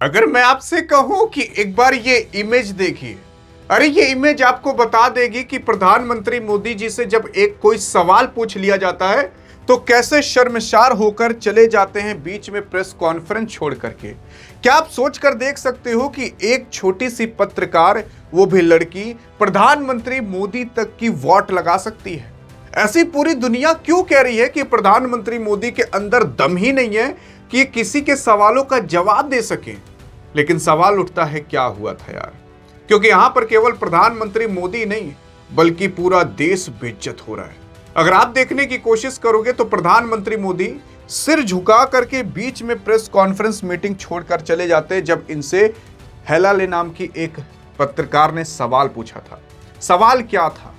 अगर मैं आपसे कहूं कि एक बार ये इमेज देखिए, अरे ये इमेज आपको बता देगी कि प्रधानमंत्री मोदी जी से जब एक कोई सवाल पूछ लिया जाता है तो कैसे शर्मसार होकर चले जाते हैं बीच में प्रेस कॉन्फ्रेंस छोड़ करके। क्या आप सोच कर देख सकते हो कि एक छोटी सी पत्रकार, वो भी लड़की, प्रधानमंत्री मोदी तक की वोट लगा सकती है? ऐसी पूरी दुनिया क्यों कह रही है कि प्रधानमंत्री मोदी के अंदर दम ही नहीं है कि किसी के सवालों का जवाब दे सके। लेकिन सवाल उठता है, क्या हुआ था यार? क्योंकि यहां पर केवल प्रधानमंत्री मोदी नहीं बल्कि पूरा देश बेइज्जत हो रहा है। अगर आप देखने की कोशिश करोगे तो प्रधानमंत्री मोदी सिर झुका करके बीच में प्रेस कॉन्फ्रेंस मीटिंग छोड़कर चले जाते जब इनसे हेलाले नाम की एक पत्रकार ने सवाल पूछा था। सवाल क्या था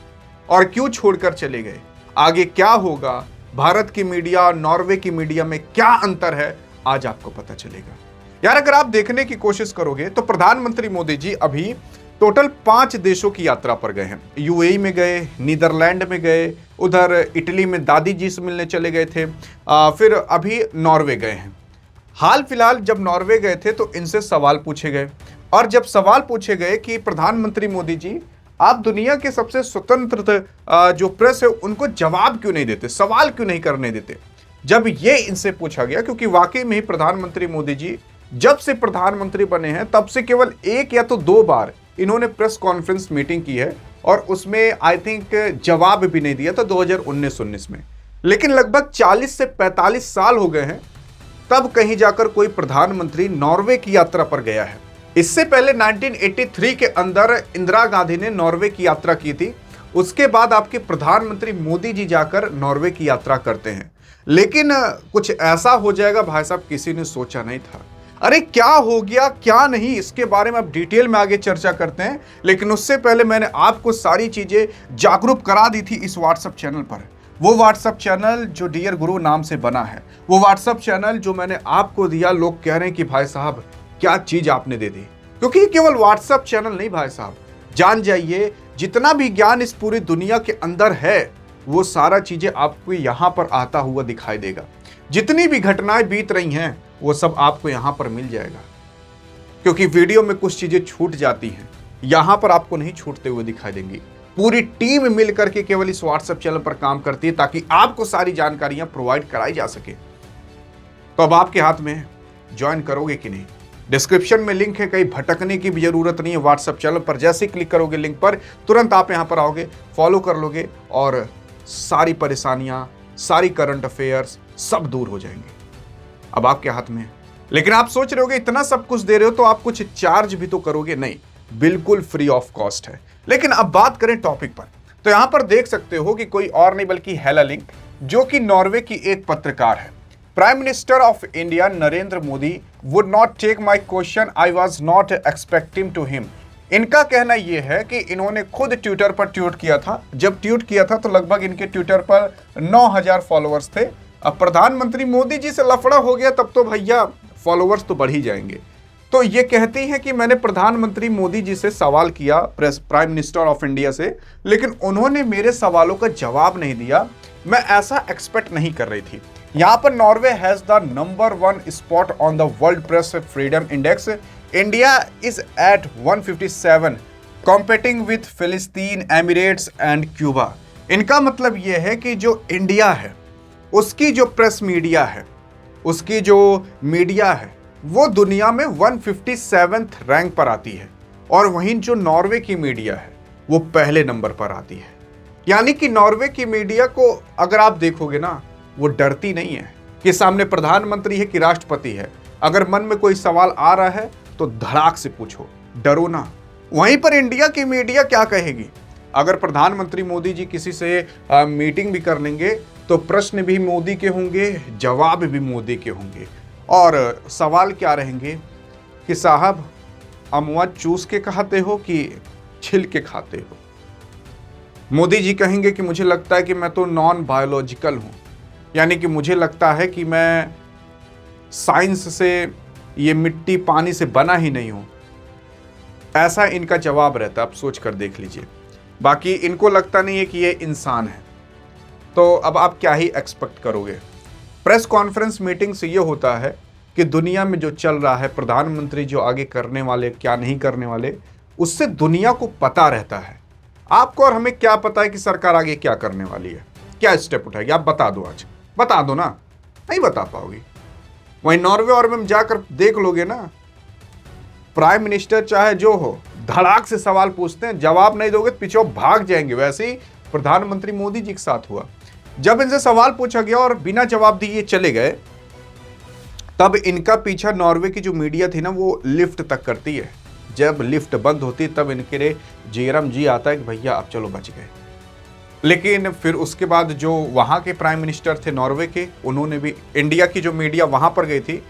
और क्यों छोड़कर चले गए? आगे क्या होगा? भारत की मीडिया और नॉर्वे की मीडिया में क्या अंतर है, आज आपको पता चलेगा। यार अगर आप देखने की कोशिश करोगे तो प्रधानमंत्री मोदी जी अभी टोटल 5 देशों की यात्रा पर गए हैं। यूएई में गए, नीदरलैंड में गए, उधर इटली में दादी जी से मिलने चले गए थे, फिर अभी नॉर्वे गए हैं। हाल फिलहाल जब नॉर्वे गए थे तो इनसे सवाल पूछे गए, और जब सवाल पूछे गए कि प्रधानमंत्री मोदी जी, आप दुनिया के सबसे स्वतंत्र जो प्रेस है उनको जवाब क्यों नहीं देते, सवाल क्यों नहीं करने देते? जब ये इनसे पूछा गया, क्योंकि वाकई में ही प्रधानमंत्री मोदी जी जब से प्रधानमंत्री बने हैं तब से केवल 1 या तो 2 बार इन्होंने प्रेस कॉन्फ्रेंस मीटिंग की है, और उसमें आई थिंक जवाब भी नहीं दिया था 2019 में। लेकिन लगभग 40 से 45 साल हो गए हैं तब कहीं जाकर कोई प्रधानमंत्री नॉर्वे की यात्रा पर गया है। इससे पहले 1983 के अंदर इंदिरा गांधी ने नॉर्वे की यात्रा की थी। उसके बाद आपके प्रधानमंत्री मोदी जी जाकर नॉर्वे की यात्रा करते हैं। लेकिन कुछ ऐसा हो जाएगा भाई साहब, किसी ने सोचा नहीं था। अरे क्या हो गया क्या नहीं, इसके बारे में अब डिटेल में आगे चर्चा करते हैं। लेकिन उससे पहले मैंने आपको सारी चीजें जागरूक करा दी थी इस व्हाट्सएप चैनल पर। वो व्हाट्सएप चैनल जो डियर गुरु नाम से बना है, वो व्हाट्सएप चैनल जो मैंने आपको दिया, लोग कह रहे हैं कि भाई साहब क्या चीज आपने दे दी। क्योंकि ये केवल व्हाट्सएप चैनल नहीं भाई साहब, जान जाइए जितना भी ज्ञान इस पूरी दुनिया के अंदर है वो सारा चीजें आपको यहां पर आता हुआ दिखाई देगा। जितनी भी घटनाएं बीत रही हैं वो सब आपको यहां पर मिल जाएगा। क्योंकि वीडियो में कुछ चीजें छूट जाती हैं, यहां पर आपको नहीं छूटते हुए दिखाई देंगी। पूरी टीम मिल करके केवल इस व्हाट्सएप चैनल पर काम करती है ताकि आपको सारी जानकारियां प्रोवाइड कराई जा सके। तो अब आपके हाथ में है, ज्वाइन करोगे कि नहीं? डिस्क्रिप्शन में लिंक है, कहीं भटकने की भी जरूरत नहीं है। व्हाट्सएप चैनल पर जैसे क्लिक करोगे लिंक पर, तुरंत आप यहां पर आओगे, फॉलो कर लोगे और सारी परेशानियां, सारी करंट अफेयर्स सब दूर हो जाएंगे। अब आपके हाथ में है। लेकिन आप सोच रहे होगे इतना सब कुछ दे रहे हो तो आप कुछ चार्ज भी तो करोगे? नहीं, बिल्कुल फ्री ऑफ कॉस्ट है। लेकिन अब बात करें टॉपिक पर, तो यहां पर देख सकते हो कि कोई और नहीं बल्कि हेला लिंक, जो कि नॉर्वे की एक पत्रकार है। Prime minister of India Narendra Modi would not take my question, I was not expecting to him. इनका कहना यह है कि इन्होंने खुद ट्विटर पर ट्वीट किया था। जब ट्वीट किया था तो लगभग इनके ट्विटर पर 9000 फॉलोअर्स थे। अब प्रधानमंत्री मोदी जी से लफड़ा हो गया तब तो भैया फॉलोअर्स तो बढ़ ही जाएंगे। तो ये कहती हैं कि मैंने प्रधानमंत्री मोदी जी से सवाल किया, प्राइम मिनिस्टर ऑफ इंडिया से, लेकिन उन्होंने मेरे सवालों का जवाब नहीं दिया। मैं ऐसा एक्सपेक्ट नहीं कर रही थी। यहाँ पर Norway has the number 1 spot on the world press freedom index. India is at 157, competing with Palestine, Emirates and Cuba. इनका मतलब यह है कि जो इंडिया है उसकी जो प्रेस मीडिया है, उसकी जो मीडिया है वो दुनिया में 157th रैंक पर आती है, और वहीं जो नॉर्वे की मीडिया है वो पहले नंबर पर आती है। यानी कि नॉर्वे की मीडिया को अगर आप देखोगे ना, वो डरती नहीं है कि सामने प्रधानमंत्री है कि राष्ट्रपति है। अगर मन में कोई सवाल आ रहा है तो धड़ाक से पूछो, डरो ना। वहीं पर इंडिया की मीडिया क्या कहेगी? अगर प्रधानमंत्री मोदी जी किसी से मीटिंग भी कर लेंगे तो प्रश्न भी मोदी के होंगे, जवाब भी मोदी के होंगे, और सवाल क्या रहेंगे कि साहब अमवा चूस के खाते हो कि छिल के खाते हो? मोदी जी कहेंगे कि मुझे लगता है कि मैं तो नॉन बायोलॉजिकल हूं, यानी कि मुझे लगता है कि मैं साइंस से, ये मिट्टी पानी से बना ही नहीं हूं। ऐसा इनका जवाब रहता है। आप सोच कर देख लीजिए। बाकी इनको लगता नहीं है कि ये इंसान है, तो अब आप क्या ही एक्सपेक्ट करोगे? प्रेस कॉन्फ्रेंस मीटिंग से ये होता है कि दुनिया में जो चल रहा है, प्रधानमंत्री जो आगे करने वाले क्या नहीं करने वाले, उससे दुनिया को पता रहता है। आपको और हमें क्या पता है कि सरकार आगे क्या करने वाली है, क्या स्टेप उठाएगी? आप बता दो, आज बता दो ना, नहीं बता पाओगी। वहीं नॉर्वे और में जाकर देख लोगे ना, प्राइम मिनिस्टर चाहे जो हो, धड़ाक से सवाल पूछते हैं, जवाब नहीं दोगे तो पीछे भाग जाएंगे। वैसे ही प्रधानमंत्री मोदी जी के साथ हुआ, जब इनसे सवाल पूछा गया और बिना जवाब दिए चले गए, तब इनका पीछा नॉर्वे की जो मीडिया थी ना, वो लिफ्ट तक करती है। जब लिफ्ट बंद होती तब इनके लिए जयराम जी आता है कि भैया अब चलो बच गए। लेकिन फिर उसके बाद जो वहाँ के प्राइम मिनिस्टर थे नॉर्वे के, उन्होंने भी, इंडिया की जो मीडिया वहाँ पर गई थी,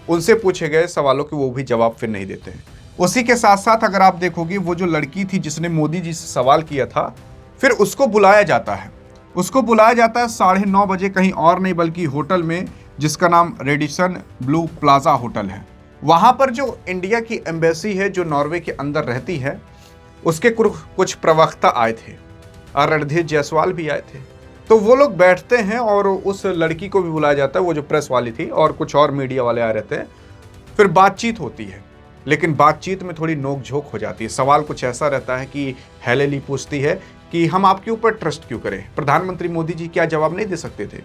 उनसे पूछे गए सवालों के वो भी जवाब फिर नहीं देते हैं। उसी के साथ साथ अगर आप देखोगे, वो जो लड़की थी जिसने मोदी जी से सवाल किया था, फिर उसको बुलाया जाता है। उसको बुलाया जाता है 9:30 बजे, कहीं और नहीं बल्कि होटल में, जिसका नाम रेडिसन ब्लू प्लाजा होटल है। वहाँ पर जो इंडिया की एम्बेसी है जो नॉर्वे के अंदर रहती है, उसके कुछ प्रवक्ता आए थे और रणधीर जायसवाल भी आए थे। तो वो लोग बैठते हैं और उस लड़की को भी बुलाया जाता है, वो जो प्रेस वाली थी, और कुछ और मीडिया वाले आए रहते हैं। फिर बातचीत होती है, लेकिन बातचीत में थोड़ी नोक झोंक हो जाती है। सवाल कुछ ऐसा रहता है कि हेलेली पूछती है कि हम आपके ऊपर ट्रस्ट क्यों करें? प्रधानमंत्री मोदी जी क्या जवाब नहीं दे सकते थे?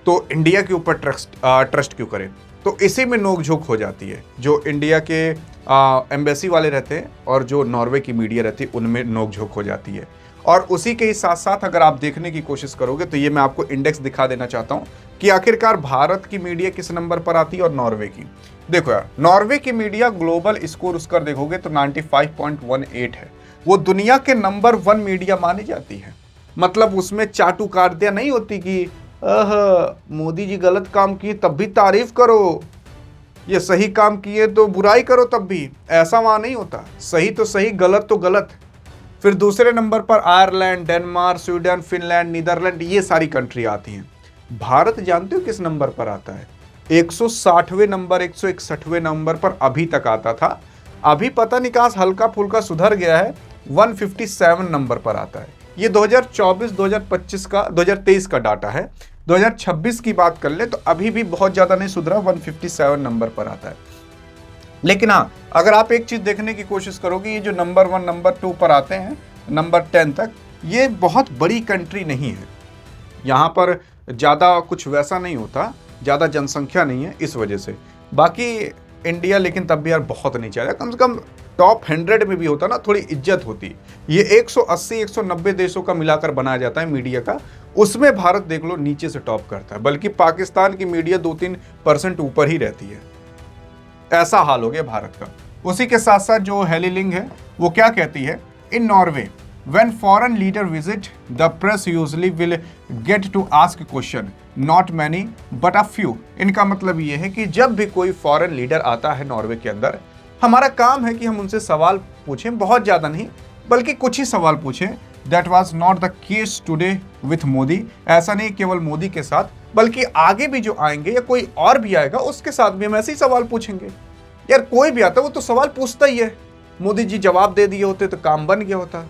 तो इंडिया के ऊपर ट्रस्ट क्यों करें? तो इसी में नोक झोंक हो जाती है। जो इंडिया के एम्बेसी वाले रहते हैं और जो नॉर्वे की मीडिया रहती है, उनमें नोक झोंक हो जाती है। और उसी के ही साथ साथ अगर आप देखने की कोशिश करोगे तो ये मैं आपको इंडेक्स दिखा देना चाहता हूँ कि आखिरकार भारत की मीडिया किस नंबर पर आती है और नॉर्वे की। देखो यार, नॉर्वे की मीडिया ग्लोबल स्कोर उसका देखोगे तो 95.18 है। वो दुनिया के नंबर 1 मीडिया मानी जाती है। मतलब उसमें चाटुकारिता नहीं होती कि मोदी जी गलत काम किए तब भी तारीफ करो, ये सही काम किए तो बुराई करो तब भी, ऐसा वहां नहीं होता। सही तो सही, गलत तो गलत। फिर दूसरे नंबर पर Ireland, Denmark, Sweden, Finland, Netherland, ये सारी कंट्री आती हैं। भारत जानते हो किस नंबर पर आता है? 160वें नंबर, 161वें नंबर पर अभी तक आता था। अभी पता नहीं कहां हल्का फुल्का सुधर गया है, 157 नंबर पर आता है। ये 2024 2025 का 2023 का डाटा है। 2026 की बात कर ले तो अभी भी बहुत ज्यादा नहीं सुधरा, 157 नंबर पर आता है। लेकिन हाँ, अगर आप एक चीज देखने की कोशिश करोगे, ये जो नंबर 1 नंबर 2 पर आते हैं, नंबर 10 तक, ये बहुत बड़ी कंट्री नहीं है। यहाँ पर ज़्यादा कुछ वैसा नहीं होता, ज़्यादा जनसंख्या नहीं है इस वजह से। बाकी इंडिया लेकिन तब भी यार बहुत नीचे आया। कम से कम टॉप 100 में भी होता ना, थोड़ी इज्जत होती। ये 180-190 देशों का मिलाकर बनाया जाता है मीडिया का, उसमें भारत देख लो नीचे से टॉप करता है। बल्कि पाकिस्तान की मीडिया 2-3% ऊपर ही रहती है। ऐसा हाल हो गया भारत का। उसी के साथ साथ जो हेली लिंग है वो क्या कहती है, इन Norway when foreign leader visit the press usually will get to ask question, not many but a few। इनका मतलब ये है कि जब भी कोई फॉरेन लीडर आता है नॉर्वे के अंदर, हमारा काम है कि हम उनसे सवाल पूछें, बहुत ज़्यादा नहीं बल्कि कुछ ही सवाल पूछें। That was not the case today with Modi. ऐसा नहीं केवल मोदी के साथ, बल्कि आगे भी जो आएंगे या कोई और भी आएगा उसके साथ भी हम ऐसे ही सवाल पूछेंगे। यार कोई भी आता है वो तो सवाल पूछता ही है। मोदी जी जवाब दे दिए होते तो काम बन गया होता,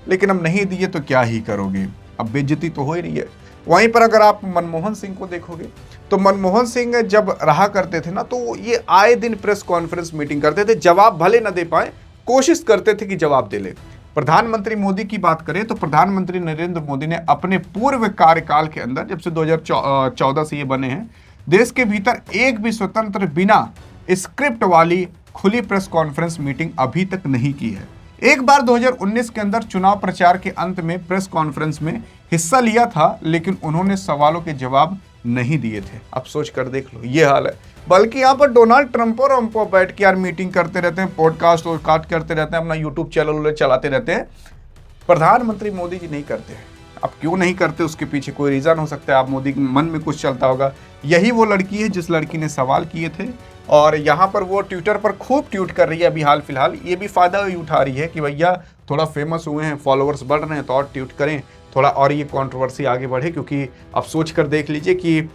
लेकिन अब नहीं दिए तो क्या ही करोगे, अब बेइज्जती तो हो ही रही है। वहीं पर अगर आप मनमोहन सिंह को देखोगे तो मनमोहन सिंह जब रहा करते थे ना, तो ये आए दिन प्रेस कॉन्फ्रेंस मीटिंग करते थे। जवाब भले न दे पाए, कोशिश करते थे कि जवाब दे ले। प्रधानमंत्री मोदी की बात करें तो प्रधानमंत्री नरेंद्र मोदी ने अपने पूर्व कार्यकाल के अंदर, जब से 2014 से ये बने हैं, देश के भीतर एक भी स्वतंत्र बिना स्क्रिप्ट वाली खुली प्रेस कॉन्फ्रेंस मीटिंग अभी तक नहीं की है। एक बार 2019 के अंदर चुनाव प्रचार के अंत में प्रेस कॉन्फ्रेंस में हिस्सा लिया था, लेकिन उन्होंने सवालों के जवाब नहीं दिए थे। अब सोच कर देख लो, ये हाल है। बल्कि यहाँ पर डोनाल्ड ट्रंप और हम बैठ के यार मीटिंग करते रहते हैं, पॉडकास्ट और काट करते रहते हैं, अपना यूट्यूब चैनल चलाते रहते हैं। प्रधानमंत्री मोदी जी नहीं करते हैं। अब क्यों नहीं करते, उसके पीछे कोई रीज़न हो सकता है। आप मोदी के मन में कुछ चलता होगा। यही वो लड़की है जिस लड़की ने सवाल किए थे, और यहाँ पर वो ट्विटर पर खूब ट्वीट कर रही है अभी हाल फिलहाल। ये भी फ़ायदा उठा रही है कि भैया थोड़ा फेमस हुए हैं, फॉलोअर्स बढ़ रहे हैं, तो और ट्वीट करें थोड़ा, और ये कंट्रोवर्सी आगे बढ़े। क्योंकि अब सोच कर देख लीजिए कि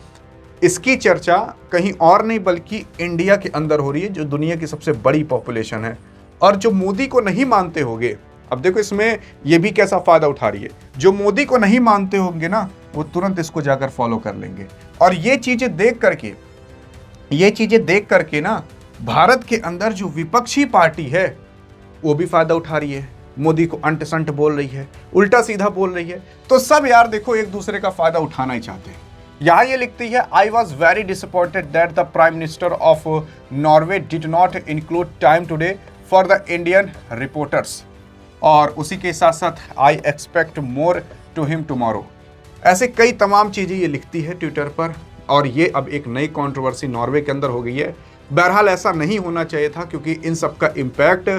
इसकी चर्चा कहीं और नहीं बल्कि इंडिया के अंदर हो रही है, जो दुनिया की सबसे बड़ी पॉपुलेशन है। और जो मोदी को नहीं मानते होंगे, अब देखो इसमें ये भी कैसा फ़ायदा उठा रही है, जो मोदी को नहीं मानते होंगे ना, वो तुरंत इसको जाकर फॉलो कर लेंगे। और ये चीज़ें देख करके ये चीजें देख करके ना भारत के अंदर जो विपक्षी पार्टी है वो भी फायदा उठा रही है, मोदी को अंट संट बोल रही है, उल्टा सीधा बोल रही है। तो सब यार देखो एक दूसरे का फायदा उठाना ही चाहते हैं। यहां ये लिखती है, I was very disappointed that the prime minister of Norway did not include time today for the Indian reporters. और उसी के साथ साथ I expect more to him tomorrow. ऐसे कई तमाम चीजें ये लिखती है ट्विटर पर, और ये अब एक नई कंट्रोवर्सी नॉर्वे के अंदर हो गई है। बहरहाल ऐसा नहीं होना चाहिए था, क्योंकि इन सब का इम्पैक्ट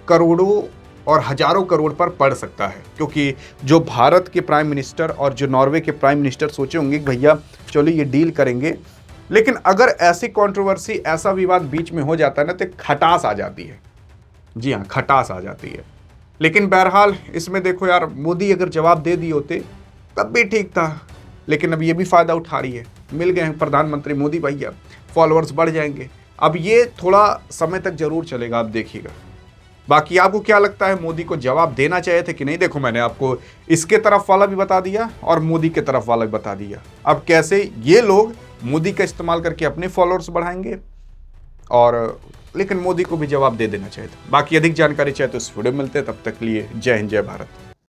करोड़ों और हजारों करोड़ पर पड़ सकता है। क्योंकि जो भारत के प्राइम मिनिस्टर और जो नॉर्वे के प्राइम मिनिस्टर सोचे होंगे कि भैया चलो ये डील करेंगे, लेकिन अगर ऐसी कंट्रोवर्सी, ऐसा विवाद बीच में हो जाता है ना, तो खटास आ जाती है। जी हाँ, खटास आ जाती है। लेकिन बहरहाल इसमें देखो यार, मोदी अगर जवाब दे दिए होते तब भी ठीक था, लेकिन अब ये भी फायदा उठा रही है। मिल गए हैं प्रधानमंत्री मोदी भैया, फॉलोअर्स बढ़ जाएंगे। अब ये थोड़ा समय तक जरूर चलेगा, आप देखिएगा। बाकी आपको क्या लगता है, मोदी को जवाब देना चाहिए थे कि नहीं? देखो मैंने आपको इसके तरफ वाला भी बता दिया और मोदी के तरफ वाला भी बता दिया। अब कैसे ये लोग मोदी का इस्तेमाल करके अपने फॉलोअर्स बढ़ाएंगे, और लेकिन मोदी को भी जवाब दे देना चाहिए था। बाकी अधिक जानकारी चाहिए तो इस वीडियो में मिलते हैं, तब तक के लिए जय हिंद जय भारत।